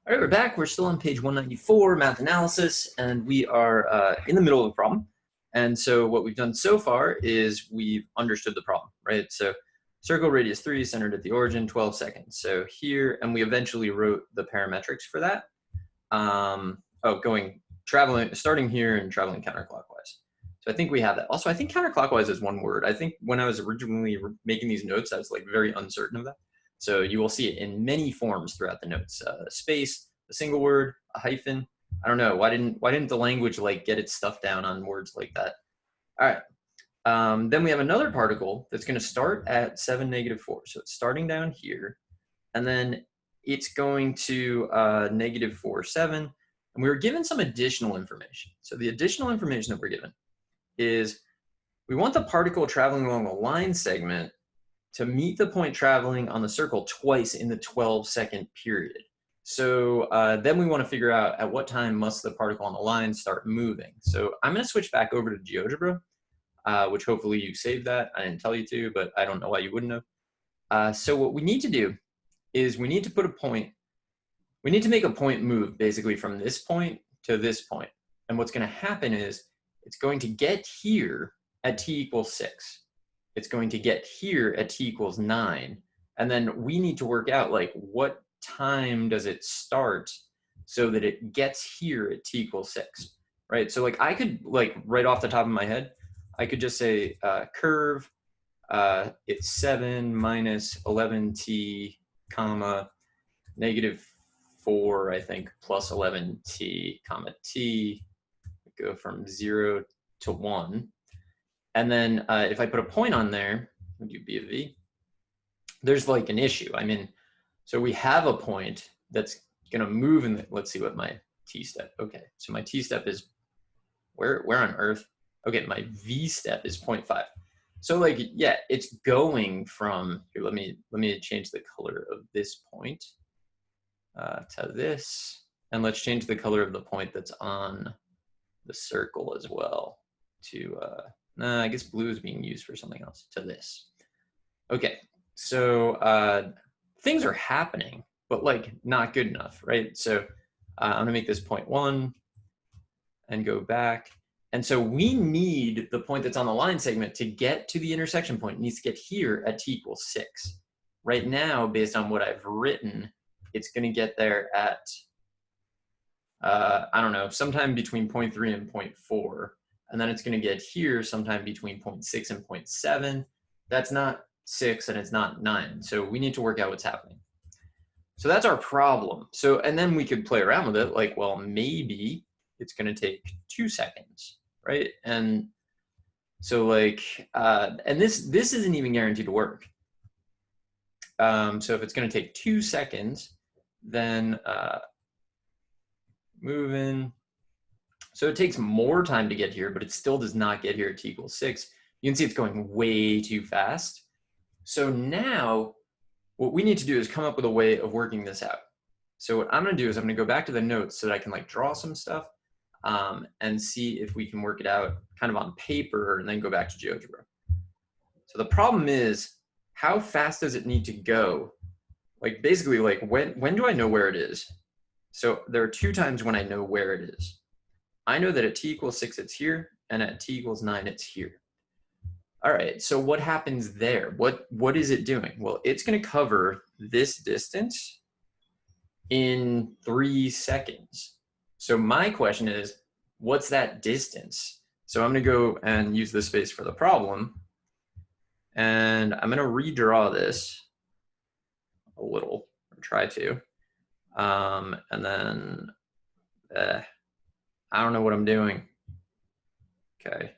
All right, we're back. We're still on page 194, math analysis, and we are in the middle of the problem. And so what we've done so far is we've understood the problem, right? So circle radius 3, centered at the origin, 12 seconds. So here, and we eventually wrote the parametrics for that. Starting here and traveling counterclockwise. So I think we have that. Also, I think counterclockwise is one word. I think when I was originally making these notes, I was like very uncertain of that. So you will see it in many forms throughout the notes. Space, a single word, a hyphen. I don't know. Why didn't the language like get its stuff down on words like that? All right. Then we have another particle that's going to start at 7, -4. So it's starting down here. And then it's going to -4, 7. And we were given some additional information. So the additional information that we're given is we want the particle traveling along the line segment to meet the point traveling on the circle twice in the 12-second period. So then we want to figure out at what time must the particle on the line start moving. So I'm going to switch back over to GeoGebra, which hopefully you saved that. I didn't tell you to, but I don't know why you wouldn't have. So what we need to do is we need to put a point. We need to make a point move basically from this point to this point. And what's going to happen is it's going to get here at t = 6. It's going to get here at t = 9. And then we need to work out like what time does it start so that it gets here at t = 6, right? So like I could like right off the top of my head, I could just say curve, it's 7 - 11t, comma, -4, I think, plus 11t, comma, t, go from 0 to 1. And then if I put a point on there, would you be a v? There's like an issue. I mean, so we have a point that's gonna move in the, let's see what my t-step, okay. So my t-step is, where on earth? Okay, my v-step is 0.5. So like, yeah, it's going from, here, let me change the color of this point to this. And let's change the color of the point that's on the circle as well to, I guess blue is being used for something else, to this. Okay, so things are happening, but like not good enough, right? So I'm gonna make this 0.1 and go back. And so we need the point that's on the line segment to get to the intersection point. It needs to get here at t = 6. Right now, based on what I've written, it's gonna get there at, I don't know, sometime between 0.3 and 0.4. And then it's going to get here sometime between 0.6 and 0.7. That's not 6 and it's not 9. So we need to work out what's happening. So that's our problem. So, and then we could play around with it like, well, maybe it's going to take 2 seconds, right? And so like, and this isn't even guaranteed to work. So if it's going to take 2 seconds, then moving. So it takes more time to get here, but it still does not get here at t = 6. You can see it's going way too fast. So now what we need to do is come up with a way of working this out. So what I'm going to do is I'm going to go back to the notes so that I can like draw some stuff and see if we can work it out kind of on paper and then go back to GeoGebra. So the problem is, how fast does it need to go? Like basically like when do I know where it is? So there are 2 times when I know where it is. I know that at t = 6 it's here, and at t = 9 it's here. All right, so what happens there? What is it doing? Well, it's going to cover this distance in 3 seconds. So my question is, what's that distance? So I'm going to go and use this space for the problem, and I'm going to redraw this a little, or try to, and then I don't know what I'm doing. Okay.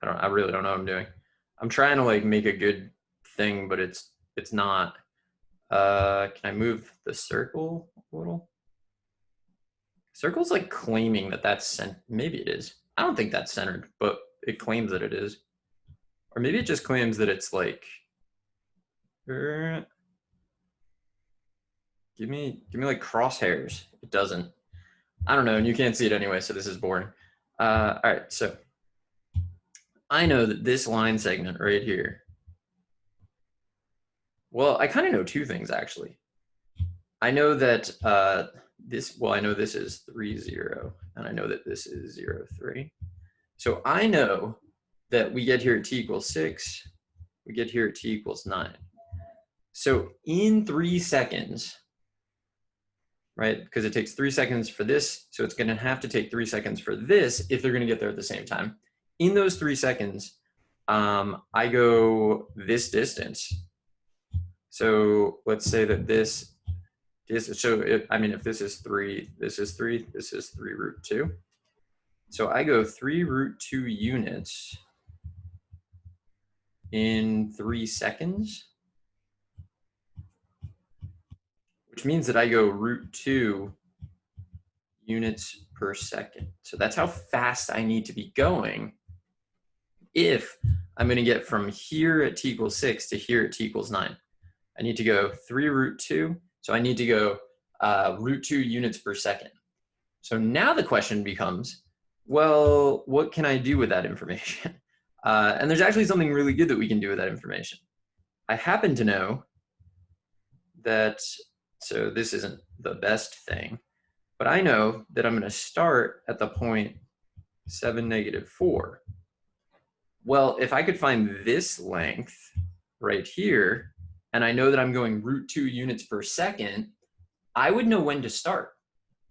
I really don't know what I'm doing. I'm trying to like make a good thing, but it's not. Can I move the circle a little? Circle's like claiming that that's maybe it is. I don't think that's centered, but it claims that it is. Or maybe it just claims that it's like, give me like crosshairs. It doesn't. I don't know, and you can't see it anyway, so this is boring. All right, so I know that this line segment right here, well, I kind of know 2 things actually. I know that I know this is 3, 0, and I know that this is 0, 3. So I know that we get here at t equals 6, we get here at t equals 9. So in 3 seconds, right, because it takes 3 seconds for this, so it's going to have to take 3 seconds for this if they're going to get there at the same time. In those 3 seconds, I go this distance. So let's say that this is, so if this is 3, this is 3, this is 3 root 2. So I go 3 root 2 units in 3 seconds, which means that I go root 2 units per second. So that's how fast I need to be going if I'm going to get from here at t equals 6 to here at t equals 9. I need to go 3 root 2. So I need to go root 2 units per second. So now the question becomes, well, what can I do with that information? And there's actually something really good that we can do with that information. I happen to know that, so this isn't the best thing, but I know that I'm going to start at the point 7, -4. Well, if I could find this length right here, and I know that I'm going root 2 units per second, I would know when to start,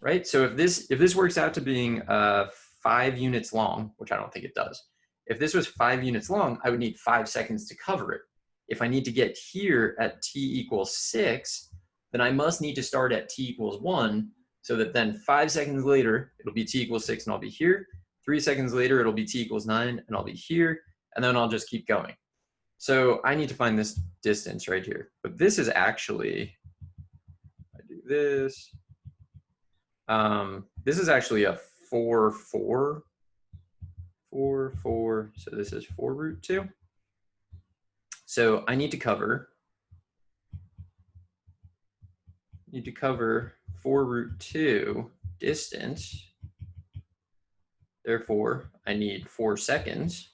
right? So if this works out to being 5 units long, which I don't think it does, if this was 5 units long, I would need 5 seconds to cover it. If I need to get here at t equals 6, then I must need to start at t equals 1, so that then 5 seconds later, it'll be t equals 6 and I'll be here. 3 seconds later, it'll be t equals 9 and I'll be here, and then I'll just keep going. So I need to find this distance right here. But this is actually, I do this. This is actually a 4, 4, 4, 4. So this is 4 root 2. So I need to cover 4 root 2 distance. Therefore, I need 4 seconds.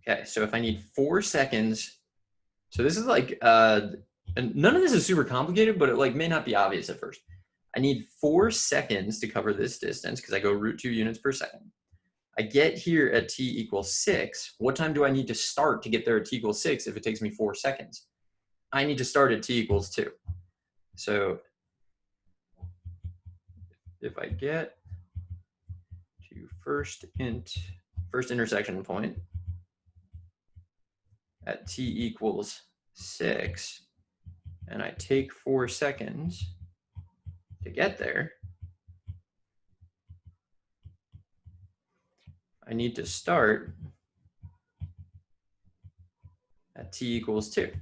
Okay, so if I need 4 seconds, so this is like, and none of this is super complicated, but it like may not be obvious at first. I need 4 seconds to cover this distance because I go root 2 units per second. I get here at t equals 6. What time do I need to start to get there at t equals 6 if it takes me 4 seconds? I need to start at t equals 2. So if I get to first intersection point at t equals 6, and I take 4 seconds to get there, I need to start at t equals 2.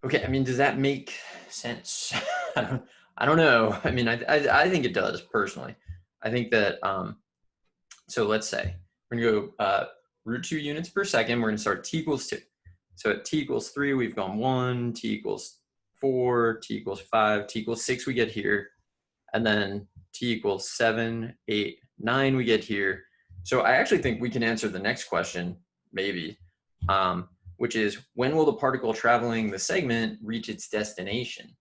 Okay, I mean, does that make sense? I don't know. I mean, I think it does personally. I think that, so let's say we're gonna go root 2 units per second. We're gonna start t equals 2. So at t equals 3, we've gone 1, t equals 4, t equals 5, t equals 6, we get here. And then t equals 7, 8, 9, we get here. So I actually think we can answer the next question, maybe, which is, when will the particle traveling the segment reach its destination,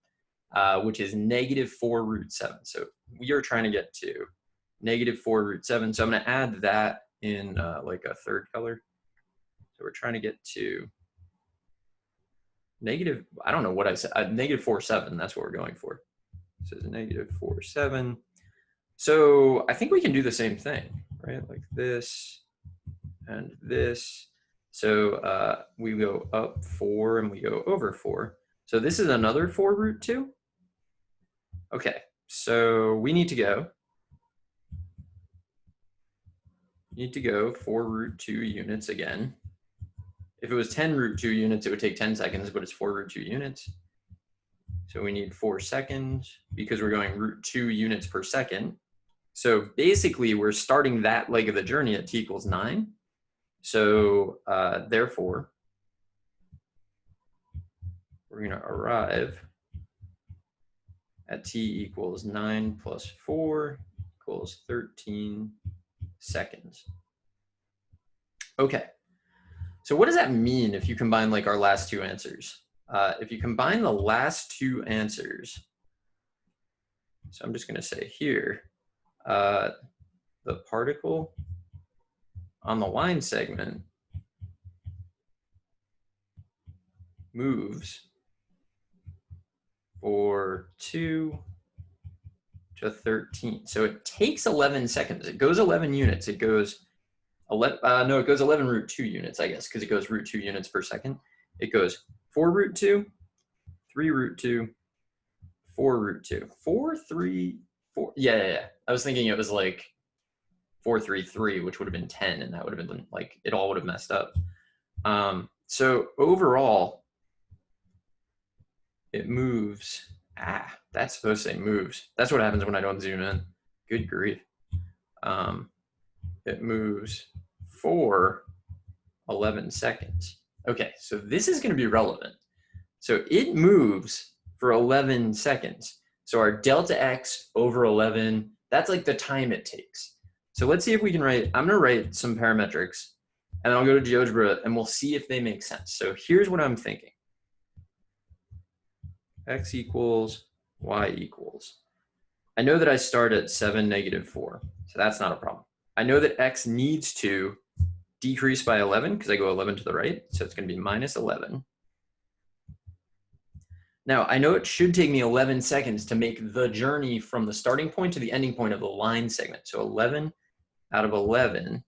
which is -4 root 7. So we are trying to get to -4 root 7. So I'm going to add that in like a third color. So we're trying to get to negative, I don't know what I said, -4, 7. That's what we're going for. So it's -4, 7. So I think we can do the same thing, right? Like this and this. So we go up 4 and we go over 4. So this is another 4 root 2. Okay, so we need to go 4 root 2 units again. If it was 10 root 2 units, it would take 10 seconds, but it's 4 root 2 units. So we need 4 seconds because we're going root 2 units per second. So basically, we're starting that leg of the journey at t equals 9. So therefore, we're going to arrive at t equals 9 plus 4 equals 13 seconds. Okay, So what does that mean if you combine like our last two answers? If you combine the last two answers, so I'm just going to say here, the particle on the line segment moves for 2 to 13. So it takes 11 seconds. It goes 11 units. It goes 11, no, it goes 11 root 2 units, I guess, because it goes root 2 units per second. It goes 4 root 2, 3 root 2, 4 root 2, 4, 3, 4. Yeah. I was thinking it was like 4, 3, 3, which would have been 10, and that would have been like, it all would have messed up. So overall, it moves. That's supposed to say moves. That's what happens when I don't zoom in. Good grief. It moves for 11 seconds. Okay, so this is going to be relevant. So it moves for 11 seconds. So our delta x over 11, that's like the time it takes. So let's see if we can write, I'm going to write some parametrics, and then I'll go to GeoGebra, and we'll see if they make sense. So here's what I'm thinking. X equals, y equals. I know that I start at 7, -4, so that's not a problem. I know that x needs to decrease by 11 because I go 11 to the right, so it's going to be -11. Now, I know it should take me 11 seconds to make the journey from the starting point to the ending point of the line segment. So 11 out of 11.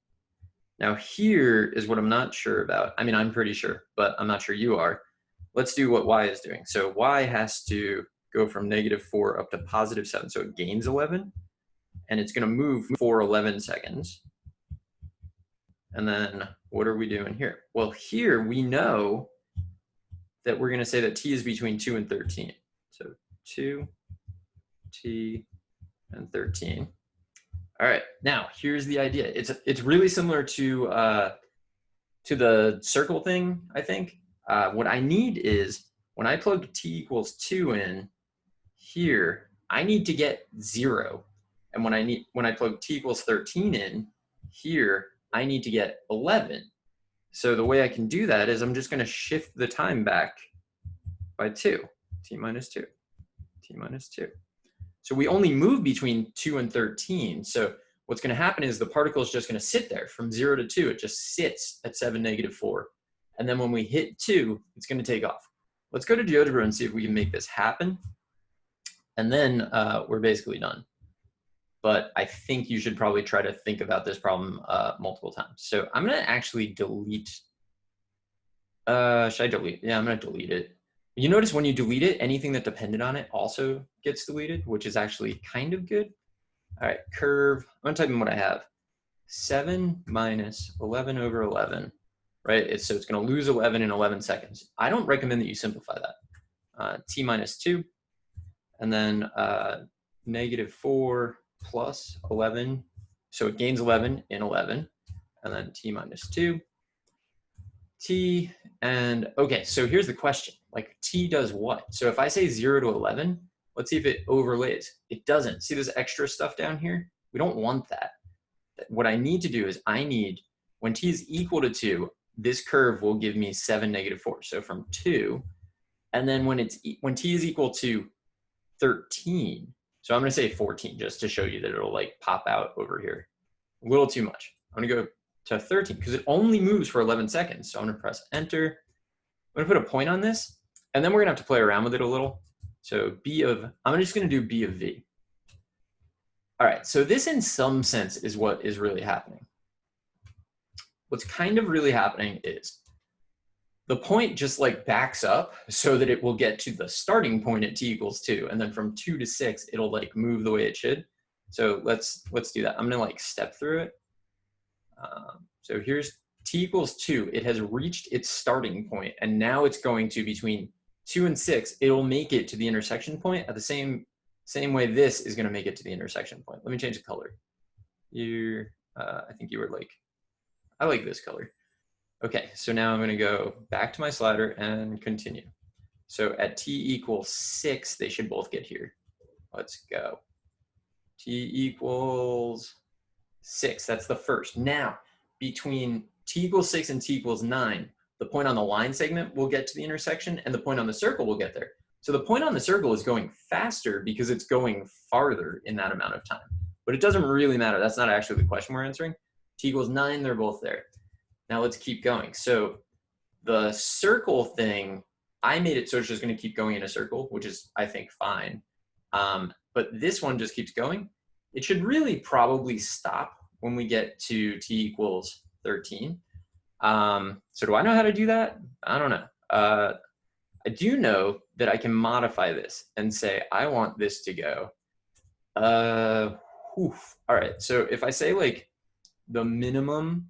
Now here is what I'm not sure about. I mean, I'm pretty sure, but I'm not sure you are. Let's do what y is doing. So y has to go from -4 up to +7. So it gains 11, and it's going to move for 11 seconds. And then what are we doing here? Well, here we know that we're going to say that t is between 2 and 13. So 2, t, and 13. All right, now here's the idea. It's really similar to the circle thing, I think. What I need is when I plug t equals 2 in here, I need to get 0. And when I plug t equals 13 in here, I need to get 11. So the way I can do that is I'm just going to shift the time back by 2, t minus 2, t minus 2. So we only move between 2 and 13. So what's going to happen is the particle is just going to sit there from 0 to 2. It just sits at 7, -4. And then when we hit 2, it's going to take off. Let's go to GeoGebra and see if we can make this happen. And then we're basically done. But I think you should probably try to think about this problem multiple times. So I'm going to actually delete. Should I delete? Yeah, I'm going to delete it. You notice when you delete it, anything that depended on it also gets deleted, which is actually kind of good. All right, curve. I'm going to type in what I have. 7 minus 11 over 11, right? So it's going to lose 11 in 11 seconds. I don't recommend that you simplify that. T minus 2, and then -4 plus 11. So it gains 11 in 11, and then t minus 2. T, and okay, so here's the question. Like t does what? So if I say 0 to 11, let's see if it overlays. It doesn't. See this extra stuff down here? We don't want that. What I need to do is I need, when t is equal to 2, this curve will give me 7, -4. So from 2, and then when t is equal to 13, so I'm going to say 14 just to show you that it'll like pop out over here. A little too much. I'm going to go to 13 because it only moves for 11 seconds. So I'm going to press enter. I'm going to put a point on this, and then we're going to have to play around with it a little. So I'm just going to do b of v. All right, so this in some sense is what is really happening. What's kind of really happening is the point just like backs up so that it will get to the starting point at t equals 2, and then from 2 to 6, it'll like move the way it should. So let's do that. I'm gonna like step through it. So here's t equals 2. It has reached its starting point, and now it's going to between 2 and 6. It'll make it to the intersection point at the same way this is going to make it to the intersection point. Let me change the color. I think you were like, I like this color. Okay, so now I'm going to go back to my slider and continue. So at t equals 6, they should both get here. Let's go. T equals 6, that's the first. Now, between t equals 6 and t equals 9, the point on the line segment will get to the intersection and the point on the circle will get there. So the point on the circle is going faster because it's going farther in that amount of time. But it doesn't really matter. That's not actually the question we're answering. T equals 9, they're both there. Now let's keep going. So the circle thing, I made it so it's just going to keep going in a circle, which is, I think, fine. But this one just keeps going. It should really probably stop when we get to t equals 13. So do I know how to do that? I don't know. I do know that I can modify this and say, I want this to go. All right, so if I say like the minimum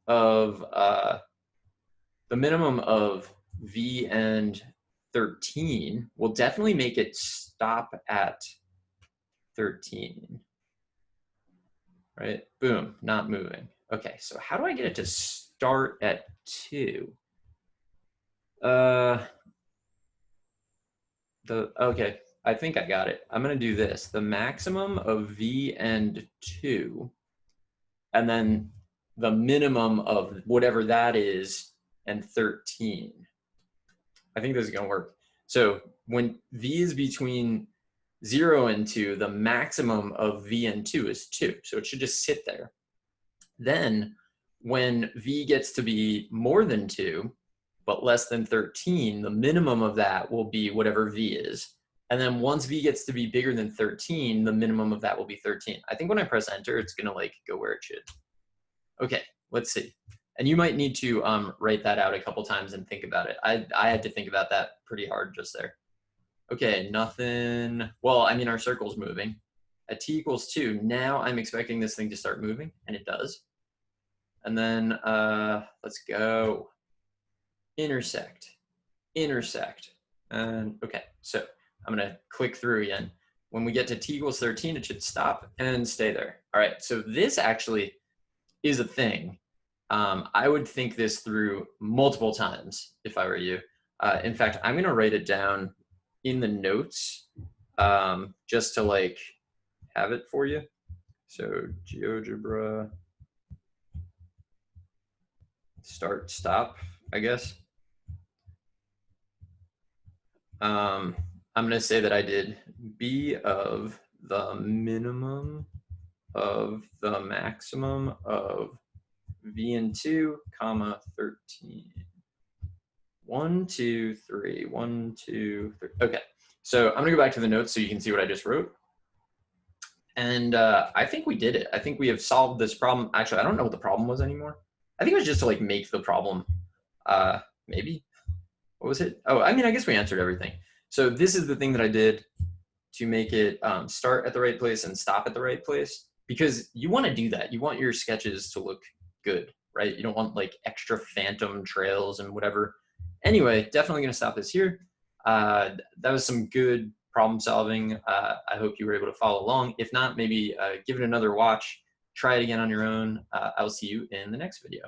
of v and 13 will definitely make it stop at 13, right? Boom, not moving. Okay, so how do I get it to start at 2? Okay, I think I got it. I'm gonna do this, the maximum of v and 2, and then the minimum of whatever that is, and 13. I think this is gonna work. So when v is between 0 and 2, the maximum of v and 2 is 2. So it should just sit there. Then when v gets to be more than 2, but less than 13, the minimum of that will be whatever v is. And then once v gets to be bigger than 13, the minimum of that will be 13. I think when I press enter, it's gonna like go where it should. Okay, let's see. And you might need to write that out a couple times and think about it. I had to think about that pretty hard just there. Okay, nothing. Well, I mean, our circle's moving. At t equals 2, now I'm expecting this thing to start moving, and it does. And then let's go. Intersect, intersect. And okay, so I'm gonna click through again. When we get to t equals 13, it should stop and stay there. All right, so this actually is a thing. I would think this through multiple times if I were you. In fact, I'm gonna write it down in the notes just to like have it for you. So GeoGebra, start, stop, I guess. I'm gonna say that I did b of the minimum of the maximum of v and 2, comma 13. 1, 2, 3, 1, 2, 3. Okay, so I'm gonna go back to the notes so you can see what I just wrote. And I think we did it. I think we have solved this problem. Actually, I don't know what the problem was anymore. I think it was just to like make the problem, maybe. What was it? Oh, I mean, I guess we answered everything. So this is the thing that I did to make it start at the right place and stop at the right place, because you want to do that. You want your sketches to look good, right? You don't want like extra phantom trails and whatever. Anyway, definitely going to stop this here. That was some good problem solving. I hope you were able to follow along. If not, maybe give it another watch. Try it again on your own. I will see you in the next video.